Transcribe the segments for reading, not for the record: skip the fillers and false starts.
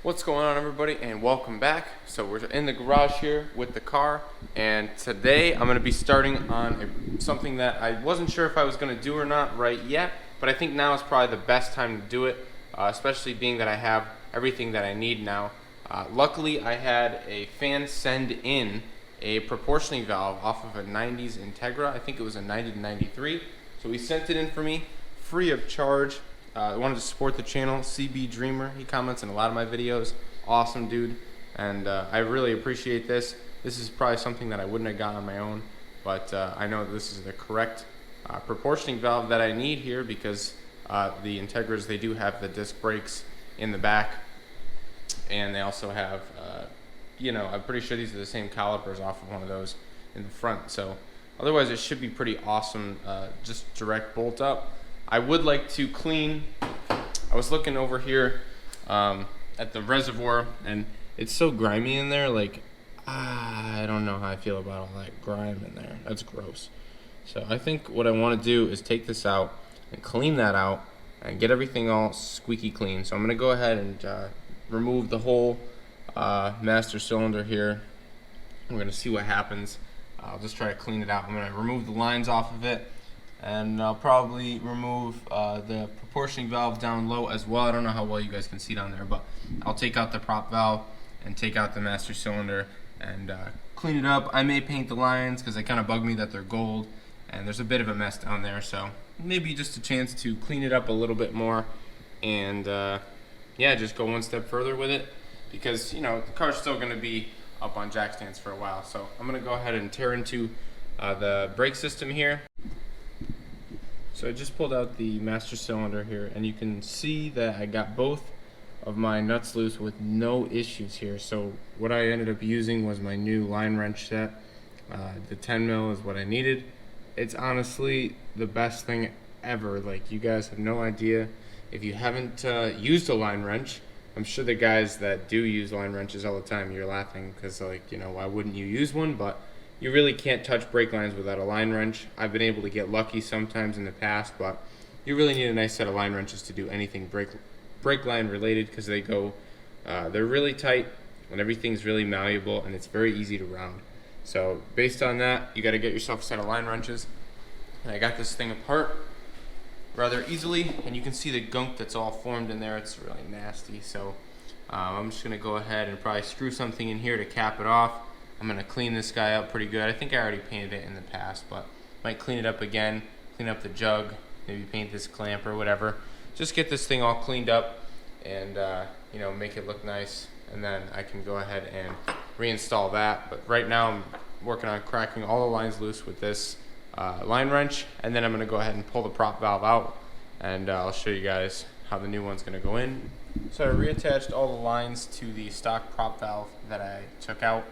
What's going on, everybody, and welcome back. So we're in the garage here with the car, and today I'm going to be starting on something that I wasn't sure if I was going to do or not right yet, but I think now is probably the best time to do it, especially being that I have everything that I need now. Luckily, I had a fan send in a proportioning valve off of a 90s Integra. I think it was a 90 to 93. So he sent it in for me free of charge. I wanted to support the channel. CB Dreamer, he comments in a lot of my videos. Awesome dude, and I really appreciate this. This is probably something that I wouldn't have gotten on my own, but I know that this is the correct proportioning valve that I need here because the Integras, they do have the disc brakes in the back, and they also have, I'm pretty sure these are the same calipers off of one of those in the front. So otherwise, it should be pretty awesome. Just direct bolt up. I would like to clean. I was looking over here at the reservoir, and it's so grimy in there. Like, I don't know how I feel about all that grime in there. That's gross. So I think what I want to do is take this out and clean that out and get everything all squeaky clean. So I'm going to go ahead and remove the whole master cylinder here. We're going to see what happens. I'll just try to clean it out. I'm going to remove the lines off of it, and I'll probably remove the proportioning valve down low as well. I don't know how well you guys can see down there, but I'll take out the prop valve and take out the master cylinder and clean it up. I may paint the lines because they kind of bug me that they're gold, and there's a bit of a mess down there, so maybe just a chance to clean it up a little bit more and yeah, just go one step further with it because, you know, the car's still going to be up on jack stands for a while. So I'm going to go ahead and tear into the brake system here. So I just pulled out the master cylinder here, and you can see that I got both of my nuts loose with no issues here. So what I ended up using was my new line wrench set. The 10 mil is what I needed. It's honestly the best thing ever. Like, you guys have no idea. If you haven't used a line wrench, I'm sure the guys that do use line wrenches all the time, you're laughing because, like, you know, why wouldn't you use one? But you really can't touch brake lines without a line wrench. I've been able to get lucky sometimes in the past, but you really need a nice set of line wrenches to do anything brake line related because they go, they're really tight and everything's really malleable and it's very easy to round. So based on that, you got to get yourself a set of line wrenches. And I got this thing apart rather easily, and you can see the gunk that's all formed in there. It's really nasty. So I'm just going to go ahead and probably screw something in here to cap it off. I'm going to clean this guy up pretty good. I think I already painted it in the past, but might clean it up again, clean up the jug, maybe paint this clamp or whatever. Just get this thing all cleaned up and make it look nice, and then I can go ahead and reinstall that. But right now I'm working on cracking all the lines loose with this line wrench, and then I'm going to go ahead and pull the prop valve out, and I'll show you guys how the new one's going to go in. So I reattached all the lines to the stock prop valve that I took out.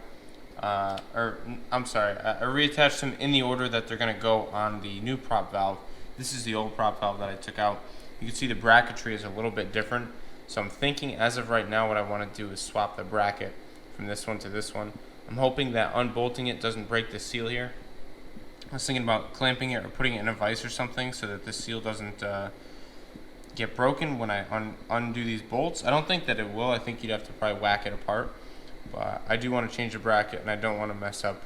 I reattached them in the order that they're going to go on the new prop valve. This is the old prop valve that I took out. You can see the bracketry is a little bit different. So I'm thinking as of right now what I want to do is swap the bracket from this one to this one. I'm hoping that unbolting it doesn't break the seal here. I was thinking about clamping it or putting it in a vise or something so that the seal doesn't get broken when I undo these bolts. I don't think that it will. I think you'd have to probably whack it apart. But I do want to change the bracket, and I don't want to mess up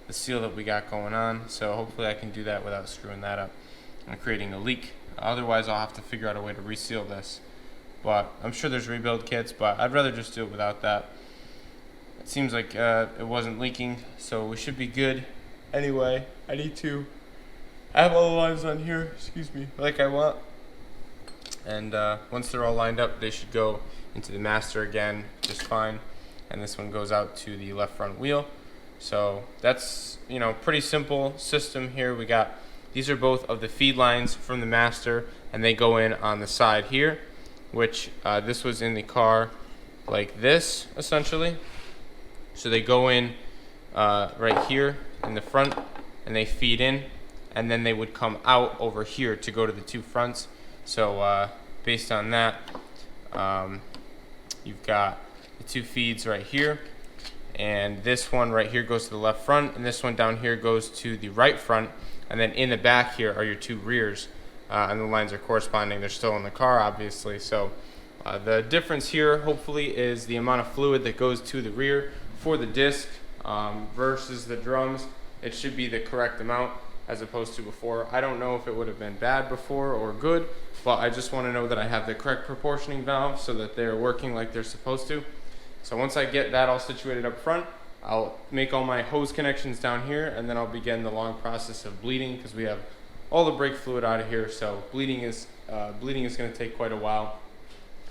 the seal that we got going on. So hopefully I can do that without screwing that up and creating a leak. Otherwise I'll have to figure out a way to reseal this. But I'm sure there's rebuild kits, but I'd rather just do it without that. It seems like it wasn't leaking, so we should be good. Anyway, I need to have all the lines on here, like I want. And once they're all lined up, they should go into the master again just fine. And this one goes out to the left front wheel. So that's, pretty simple system here. These are both of the feed lines from the master, and they go in on the side here, which this was in the car like this, essentially. So they go in right here in the front, and they feed in, and then they would come out over here to go to the two fronts. So based on that, you've got the two feeds right here, and this one right here goes to the left front, and this one down here goes to the right front, and then in the back here are your two rears, and the lines are corresponding. They're still in the car, obviously, so The difference here hopefully is the amount of fluid that goes to the rear for the disc versus the drums. It should be the correct amount as opposed to before. I don't know if it would have been bad before or good, but I just want to know that I have the correct proportioning valve so that they're working like they're supposed to. So once I get that all situated up front, I'll make all my hose connections down here, and then I'll begin the long process of bleeding, because we have all the brake fluid out of here. So bleeding is going to take quite a while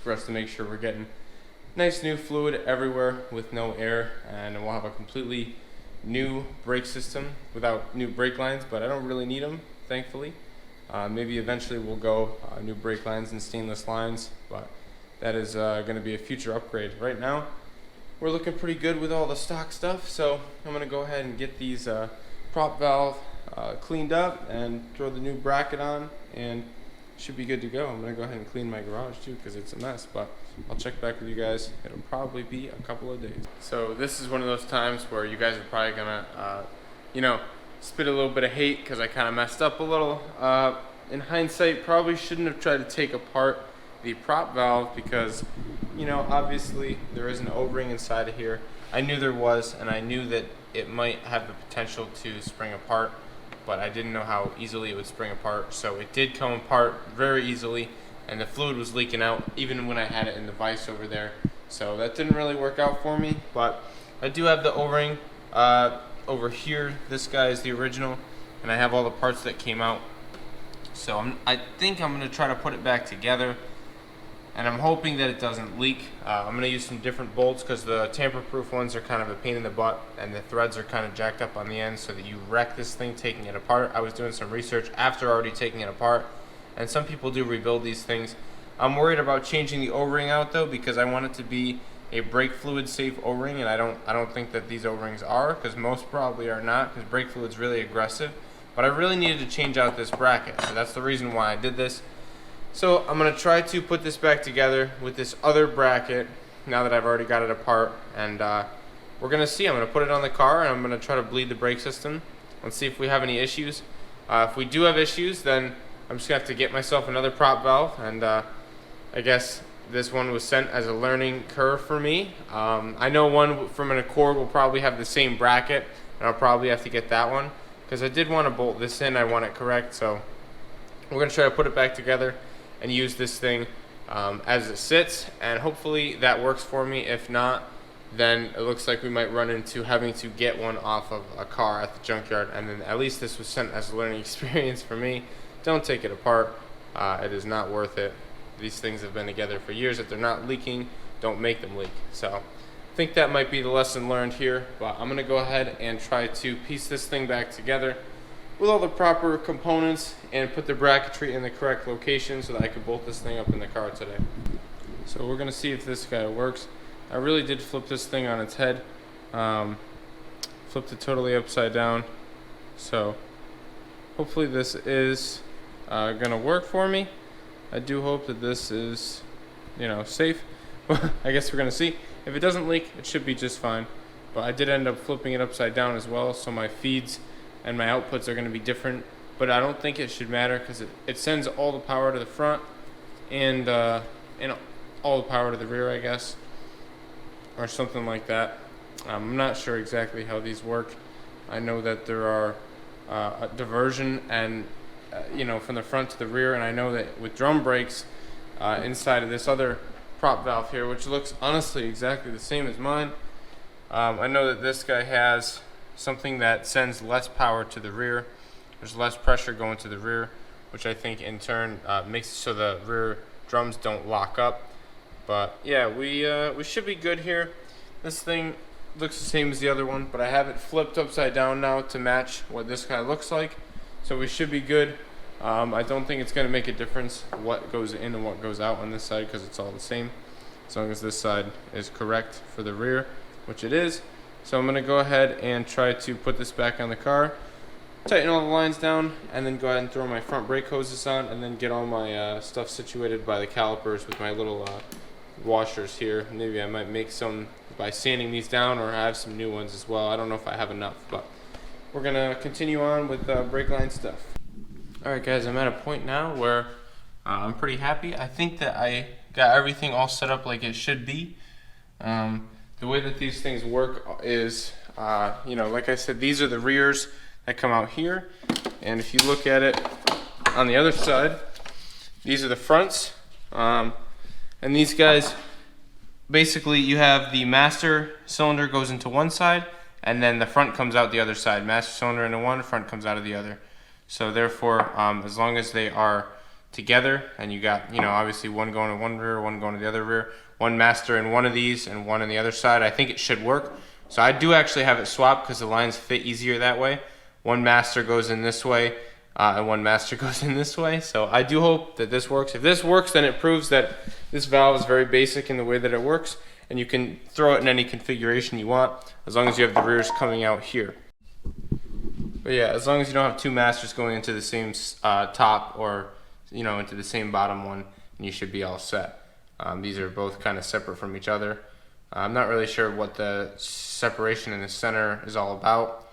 for us to make sure we're getting nice new fluid everywhere with no air, and we'll have a completely new brake system without new brake lines, but I don't really need them, thankfully. Maybe eventually we'll go new brake lines and stainless lines, but that is going to be a future upgrade. Right now we're looking pretty good with all the stock stuff, so I'm going to go ahead and get these prop valve cleaned up and throw the new bracket on, and should be good to go. I'm going to go ahead and clean my garage too, because it's a mess, but I'll check back with you guys. It'll probably be a couple of days. So this is one of those times where you guys are probably going to spit a little bit of hate because I kind of messed up a little. In hindsight, probably shouldn't have tried to take apart the prop valve, because obviously there is an O-ring inside of here. I knew there was, and I knew that it might have the potential to spring apart, but I didn't know how easily it would spring apart. So it did come apart very easily, and the fluid was leaking out even when I had it in the vise over there. So that didn't really work out for me, but I do have the O-ring over here. This guy is the original, and I have all the parts that came out. So I think I'm going to try to put it back together, and I'm hoping that it doesn't leak. I'm going to use some different bolts, because the tamper-proof ones are kind of a pain in the butt, and the threads are kind of jacked up on the end so that you wreck this thing taking it apart. I was doing some research after already taking it apart, and some people do rebuild these things. I'm worried about changing the O-ring out though, because I want it to be a brake fluid safe O-ring, and I don't think that these O-rings are, because most probably are not, because brake fluid's really aggressive. But I really needed to change out this bracket, so that's the reason why I did this. So I'm going to try to put this back together with this other bracket now that I've already got it apart, and we're going to see. I'm going to put it on the car, and I'm going to try to bleed the brake system and see if we have any issues. If we do have issues, then I'm just going to have to get myself another prop valve, and I guess this one was sent as a learning curve for me. I know one from an Accord will probably have the same bracket, and I'll probably have to get that one, because I did want to bolt this in. I want it correct, so we're going to try to put it back together and use this thing as it sits, and hopefully that works for me. If not, then it looks like we might run into having to get one off of a car at the junkyard, and then at least this was sent as a learning experience for me. Don't take it apart. It is not worth it. These things have been together for years. If they're not leaking, don't make them leak. So I think that might be the lesson learned here, but I'm gonna go ahead and try to piece this thing back together with all the proper components and put the bracketry in the correct location so that I can bolt this thing up in the car today. So we're gonna see if this guy works. I really did flip this thing on its head. Flipped it totally upside down. So hopefully this is gonna work for me. I do hope that this is, safe. I guess we're gonna see. If it doesn't leak, it should be just fine. But I did end up flipping it upside down as well, so my feeds and my outputs are gonna be different. But I don't think it should matter, because it sends all the power to the front and all the power to the rear, I guess, or something like that. I'm not sure exactly how these work. I know that there are a diversion and from the front to the rear, and I know that with drum brakes inside of this other prop valve here, which looks honestly exactly the same as mine, I know that this guy has something that sends less power to the rear. There's less pressure going to the rear, which I think in turn makes it so the rear drums don't lock up. But yeah, we should be good here. This thing looks the same as the other one, but I have it flipped upside down now to match what this guy looks like. So we should be good. I don't think it's going to make a difference what goes in and what goes out on this side, because it's all the same, as long as this side is correct for the rear, which it is. So I'm going to go ahead and try to put this back on the car, tighten all the lines down, and then go ahead and throw my front brake hoses on, and then get all my stuff situated by the calipers with my little washers here. Maybe I might make some by sanding these down, or have some new ones as well. I don't know if I have enough, but we're gonna continue on with brake line stuff. Alright guys, I'm at a point now where I'm pretty happy. I think that I got everything all set up like it should be. The way that these things work is, you know, like I said, these are the rears that come out here. And if you look at it on the other side, these are the fronts. And these guys, basically you have the master cylinder goes into one side, and then the front comes out the other side. Master cylinder into one, front comes out of the other. So therefore, as long as they are together, and you got, you know, obviously one going to one rear, one going to the other rear, one master in one of these and one on the other side, I think it should work. So I do actually have it swapped because the lines fit easier that way. One master goes in this way, and one master goes in this way. So I do hope that this works. If this works, then it proves that this valve is very basic in the way that it works, and you can throw it in any configuration you want, as long as you have the rears coming out here. But yeah, as long as you don't have two masters going into the same top, or, you know, into the same bottom one, you should be all set. These are both kind of separate from each other. I'm not really sure what the separation in the center is all about,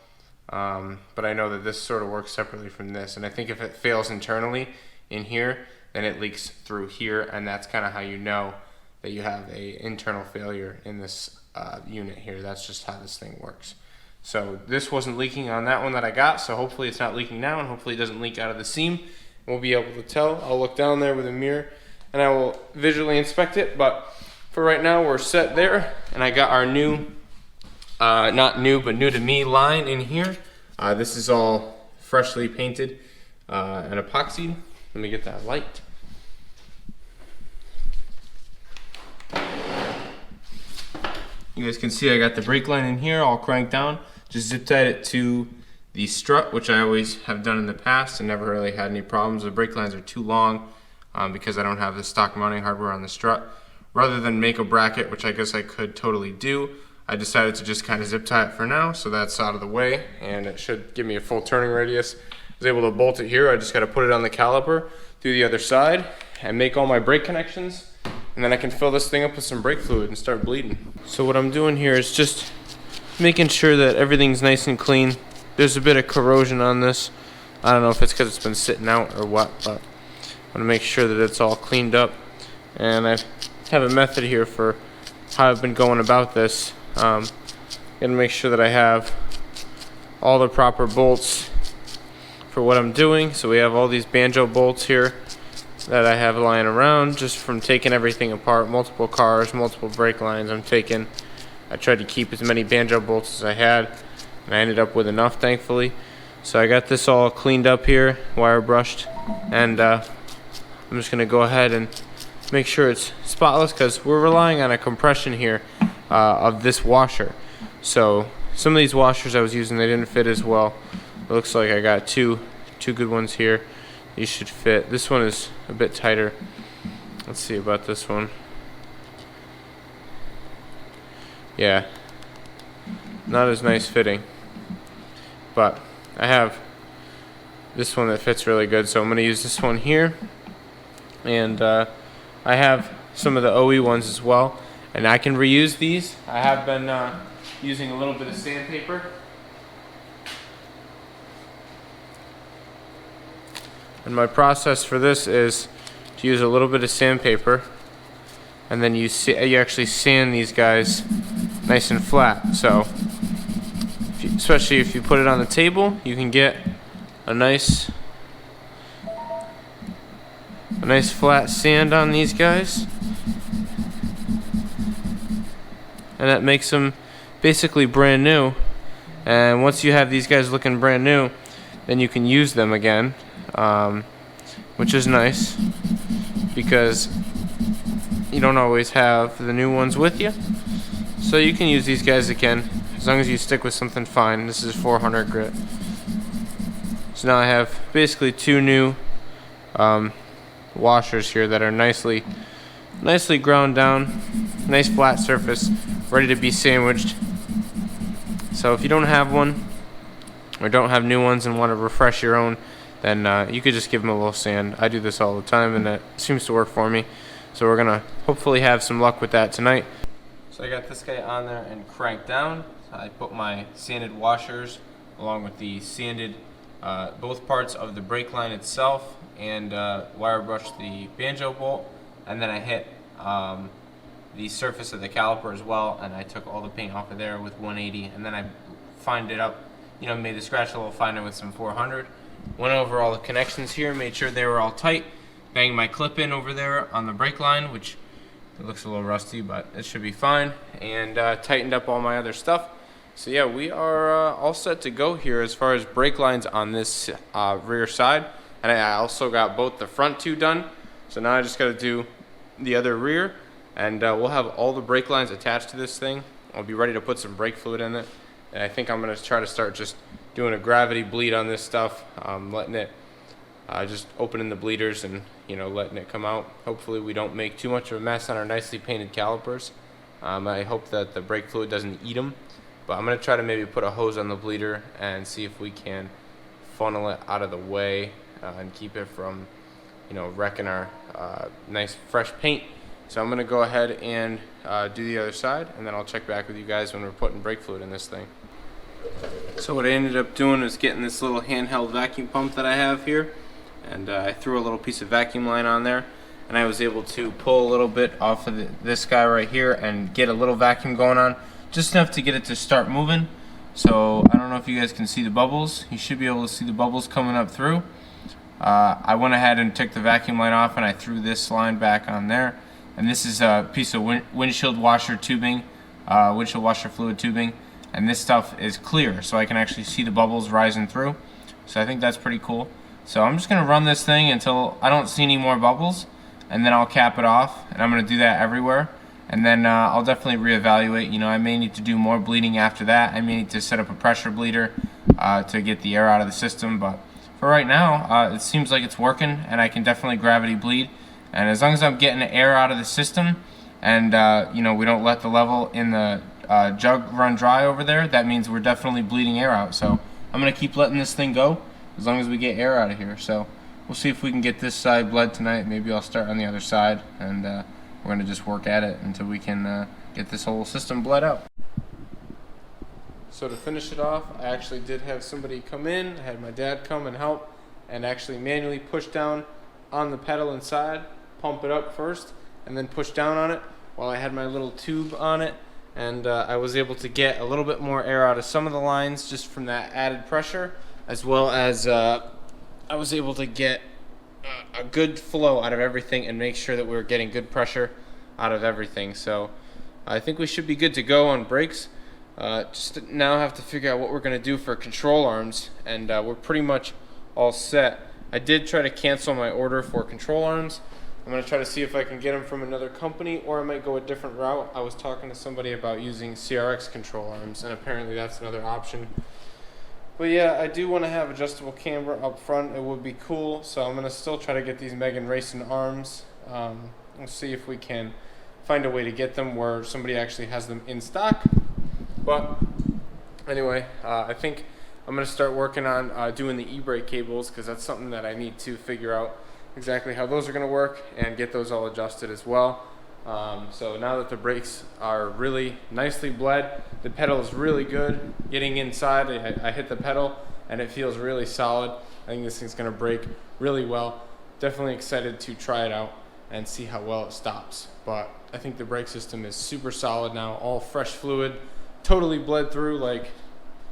but I know that this sort of works separately from this, and I think if it fails internally in here, then it leaks through here, and that's kind of how you know that you have a internal failure in this unit here. That's just how this thing works. So this wasn't leaking on that one that I got, so hopefully it's not leaking now, and hopefully it doesn't leak out of the seam. We'll be able to tell. I'll look down there with a mirror and I will visually inspect it, but for right now we're set there, and I got our new, not new, but new to me line in here. This is all freshly painted and epoxied. Let me get that light. You guys can see I got the brake line in here all cranked down. Just zip tied it to the strut, which I always have done in the past and never really had any problems. The brake lines are too long because I don't have the stock mounting hardware on the strut. Rather than make a bracket, which I guess I could totally do, I decided to just kind of zip tie it for now, so that's out of the way, and it should give me a full turning radius. I was able to bolt it here. I just got to put it on the caliper through the other side and make all my brake connections, and then I can fill this thing up with some brake fluid and start bleeding. So what I'm doing here is just making sure that everything's nice and clean. There's a bit of corrosion on this. I don't know if it's because it's been sitting out or what, but I want to make sure that it's all cleaned up. And I have a method here for how I've been going about this. Gonna make sure that I have all the proper bolts for what I'm doing. So we have all these banjo bolts here that I have lying around just from taking everything apart. Multiple cars, multiple brake lines I'm taking. I tried to keep as many banjo bolts as I had, and I ended up with enough, thankfully. So I got this all cleaned up here, wire brushed, and I'm just gonna go ahead and make sure it's spotless, because we're relying on a compression here of this washer. So some of these washers I was using, they didn't fit as well. It looks like I got two good ones here. These should fit. This one is a bit tighter. Let's see about this one. Yeah, not as nice fitting, but I have this one that fits really good, so I'm going to use this one here. And I have some of the OE ones as well, and I can reuse these. I have been using a little bit of sandpaper. And my process for this is to use a little bit of sandpaper, and then you actually sand these guys nice and flat. So especially if you put it on the table, you can get a nice flat sand on these guys, and that makes them basically brand new. And once you have these guys looking brand new, then you can use them again, which is nice because you don't always have the new ones with you. So you can use these guys again as long as you stick with something fine. This is 400 grit. So now I have basically two new washers here that are nicely ground down, nice flat surface, ready to be sandwiched. So if you don't have one or don't have new ones and want to refresh your own, then you could just give them a little sand. I do this all the time and it seems to work for me. So we're gonna hopefully have some luck with that tonight. So I got this guy on there and cranked down. I put my sanded washers along with the sanded both parts of the brake line itself, and wire brushed the banjo bolt, and then I hit the surface of the caliper as well, and I took all the paint off of there with 180, and then I fined it up, made the scratch level finer with some 400. Went over all the connections here, made sure they were all tight, banged my clip in over there on the brake line, which it looks a little rusty, but it should be fine, and tightened up all my other stuff. So yeah, we are all set to go here as far as brake lines on this rear side, and I also got both the front two done, so now I just got to do the other rear, and we'll have all the brake lines attached to this thing. I'll be ready to put some brake fluid in it, and I think I'm going to try to start just doing a gravity bleed on this stuff, letting it just opening the bleeders and letting it come out. Hopefully we don't make too much of a mess on our nicely painted calipers. I hope that the brake fluid doesn't eat them, but I'm going to try to maybe put a hose on the bleeder and see if we can funnel it out of the way and keep it from wrecking our nice fresh paint. So I'm going to go ahead and do the other side, and then I'll check back with you guys when we're putting brake fluid in this thing. So what I ended up doing is getting this little handheld vacuum pump that I have here, and I threw a little piece of vacuum line on there, and I was able to pull a little bit off of this guy right here and get a little vacuum going on, just enough to get it to start moving. So I don't know if you guys can see the bubbles. You should be able to see the bubbles coming up through. I went ahead and took the vacuum line off, and I threw this line back on there. And this is a piece of windshield washer tubing, windshield washer fluid tubing, and this stuff is clear, so I can actually see the bubbles rising through. So I think that's pretty cool. So I'm just gonna run this thing until I don't see any more bubbles, and then I'll cap it off, and I'm gonna do that everywhere. And then I'll definitely reevaluate. I may need to do more bleeding after that. I may need to set up a pressure bleeder to get the air out of the system, but for right now, it seems like it's working, and I can definitely gravity bleed. And as long as I'm getting the air out of the system, and we don't let the level in the jug run dry over there, that means we're definitely bleeding air out. So I'm gonna keep letting this thing go as long as we get air out of here. So we'll see if we can get this side bled tonight. Maybe I'll start on the other side, and we're gonna just work at it until we can get this whole system bled out. So to finish it off, I actually did have somebody come in. I had my dad come and help, and actually manually push down on the pedal inside, pump it up first, and then push down on it while I had my little tube on it. And I was able to get a little bit more air out of some of the lines just from that added pressure, as well as I was able to get a good flow out of everything and make sure that we were getting good pressure out of everything. So I think we should be good to go on brakes. Just now have to figure out what we're going to do for control arms, and we're pretty much all set. I did try to cancel my order for control arms. I'm going to try to see if I can get them from another company, or I might go a different route. I was talking to somebody about using CRX control arms, and apparently that's another option. But yeah, I do want to have adjustable camber up front. It would be cool, so I'm going to still try to get these Megan Racing arms. We'll see if we can find a way to get them where somebody actually has them in stock. But anyway, I think I'm going to start working on doing the e-brake cables, because that's something that I need to figure out exactly how those are going to work and get those all adjusted as well. So now that the brakes are really nicely bled, the pedal is really good. Getting inside, I hit the pedal and it feels really solid. I think this thing's going to brake really well. Definitely excited to try it out and see how well it stops. But I think the brake system is super solid now, all fresh fluid, totally bled through like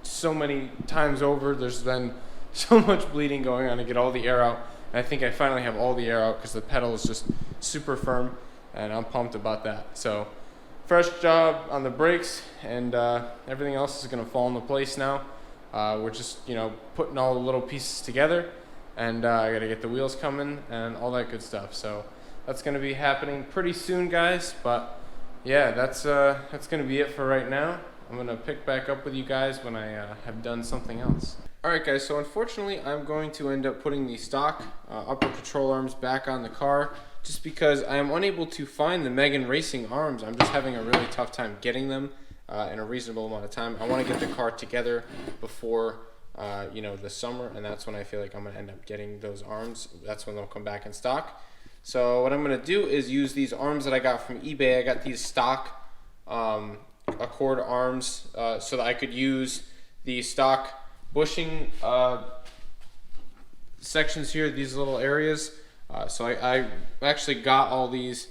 so many times over. There's been so much bleeding going on to get all the air out. And I think I finally have all the air out because the pedal is just super firm, and I'm pumped about that. So fresh job on the brakes, and everything else is going to fall into place now. We're just putting all the little pieces together, and I got to get the wheels coming and all that good stuff. So that's going to be happening pretty soon, guys. But yeah, that's going to be it for right now. I'm going to pick back up with you guys when I have done something else. Alright guys, so unfortunately I'm going to end up putting the stock upper control arms back on the car, just because I am unable to find the Megan Racing arms. I'm just having a really tough time getting them in a reasonable amount of time. I want to get the car together before the summer, and that's when I feel like I'm going to end up getting those arms. That's when they'll come back in stock. So what I'm going to do is use these arms that I got from eBay. I got these stock Accord arms so that I could use the stock bushing sections here, these little areas. So I actually got all these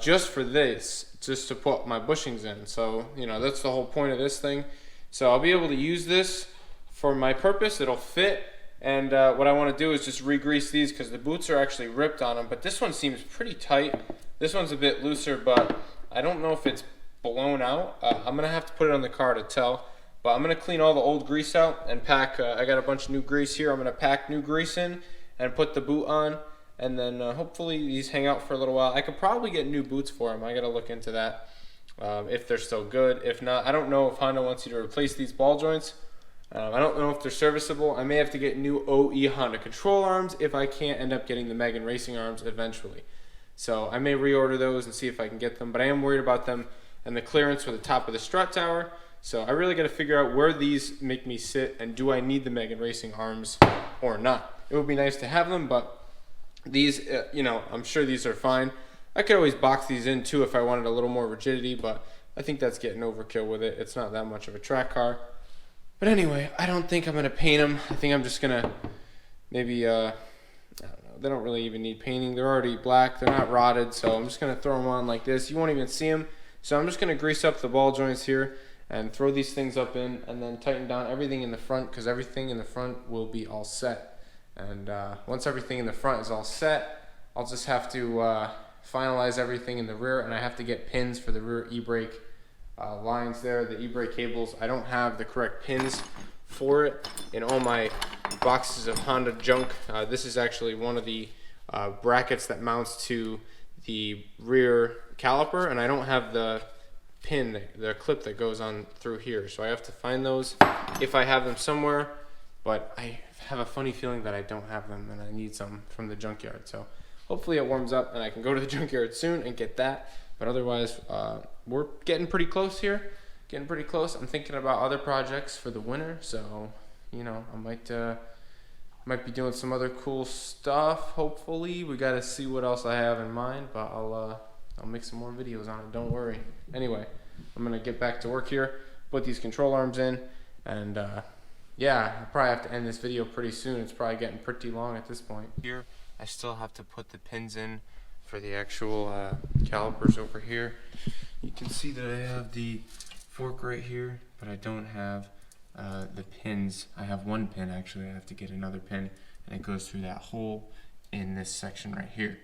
just for this, just to put my bushings in. So, you know, that's the whole point of this thing. So I'll be able to use this for my purpose. It'll fit. And what I want to do is just re-grease these because the boots are actually ripped on them. But this one seems pretty tight. This one's a bit looser, but I don't know if it's blown out. I'm going to have to put it on the car to tell. But I'm going to clean all the old grease out and pack. I got a bunch of new grease here. I'm going to pack new grease in and put the boot on. And then hopefully these hang out for a little while. I could probably get new boots for them. I got to look into that if they're still good. If not, I don't know if Honda wants you to replace these ball joints. I don't know if they're serviceable. I may have to get new OE Honda control arms if I can't end up getting the Megan racing arms eventually. So I may reorder those and see if I can get them. But I am worried about them and the clearance for the top of the strut tower. So I really got to figure out where these make me sit and do I need the Megan racing arms or not. It would be nice to have them, but these, you know, I'm sure these are fine. I could always box these in too if I wanted a little more rigidity, but I think that's getting overkill with it. It's not that much of a track car. But anyway, I don't think I'm going to paint them. I think I'm just going to maybe, I don't know, they don't really even need painting. They're already black. They're not rotted, so I'm just going to throw them on like this. You won't even see them. So I'm just going to grease up the ball joints here and throw these things up in and then tighten down everything in the front because everything in the front will be all set. And once everything in the front is all set, I'll just have to finalize everything in the rear, and I have to get pins for the rear e-brake lines there, the e-brake cables. I don't have the correct pins for it in all my boxes of Honda junk. This is actually one of the brackets that mounts to the rear caliper, and I don't have the pin, the clip that goes on through here, so I have to find those if I have them somewhere, but I have a funny feeling that I don't have them and I need some from the junkyard. So hopefully it warms up and I can go to the junkyard soon and get that. But otherwise, we're getting pretty close here. Getting pretty close. I'm thinking about other projects for the winter, so you know, I might be doing some other cool stuff. Hopefully, we got to see what else I have in mind, but I'll make some more videos on it. Don't worry. Anyway, I'm gonna get back to work here. Put these control arms in, and yeah, I'll probably have to end this video pretty soon. It's probably getting pretty long at this point. Here, I still have to put the pins in for the actual calipers over here. You can see that I have the fork right here, but I don't have the pins. I have one pin actually. I have to get another pin, and it goes through that hole in this section right here.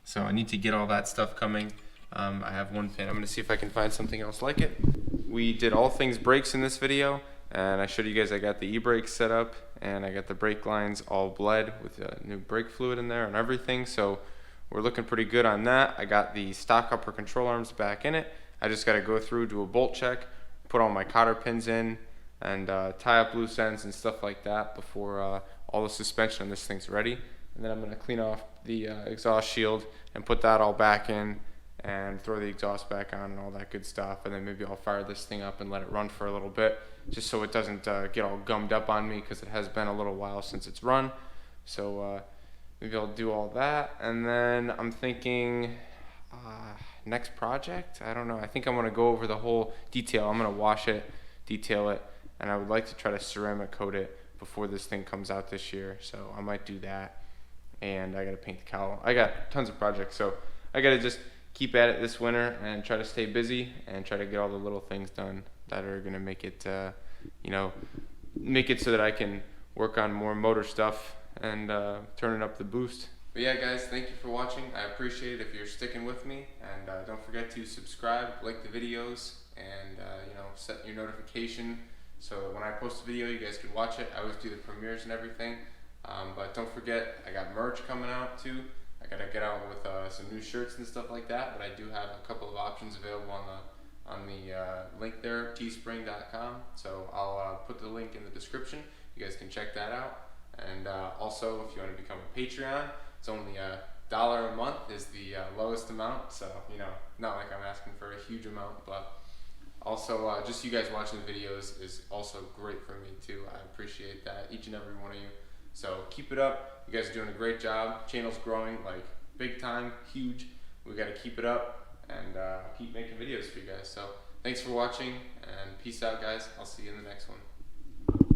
So I need to get all that stuff coming. I have one pin. I'm gonna see if I can find something else like it. We did all things brakes in this video, and I showed you guys I got the e-brake set up, and I got the brake lines all bled with new brake fluid in there and everything. So we're looking pretty good on that. I got the stock upper control arms back in it. I just got to go through, do a bolt check, put all my cotter pins in, and tie up loose ends and stuff like that before all the suspension on this thing's ready. And then I'm going to clean off the exhaust shield and put that all back in and throw the exhaust back on and all that good stuff. And then maybe I'll fire this thing up and let it run for a little bit, just so it doesn't get all gummed up on me, because it has been a little while since it's run. So maybe I'll do all that. And then I'm thinking next project, I don't know. I think I'm going to go over the whole detail. I'm going to wash it, detail it, and I would like to try to ceramic coat it before this thing comes out this year. So I might do that. And I got to paint the cowl. I got tons of projects, so I got to just keep at it this winter and try to stay busy and try to get all the little things done that are going to make it, you know, make it so that I can work on more motor stuff and turning up the boost. But yeah, guys, thank you for watching. I appreciate it if you're sticking with me, and don't forget to subscribe, like the videos, and you know, set your notification so that when I post a video, you guys can watch it. I always do the premieres and everything. But don't forget, I got merch coming out too. I gotta get out with some new shirts and stuff like that. But I do have a couple of options available on the link there, teespring.com. So I'll put the link in the description. You guys can check that out. And also, if you want to become a Patreon, it's only $1 a month is the lowest amount. So you know, not like I'm asking for a huge amount, but also just you guys watching the videos is also great for me too. I appreciate that, each and every one of you. So keep it up. You guys are doing a great job. Channel's growing like big time, huge. We got to keep it up and keep making videos for you guys. So thanks for watching, and peace out, guys. I'll see you in the next one.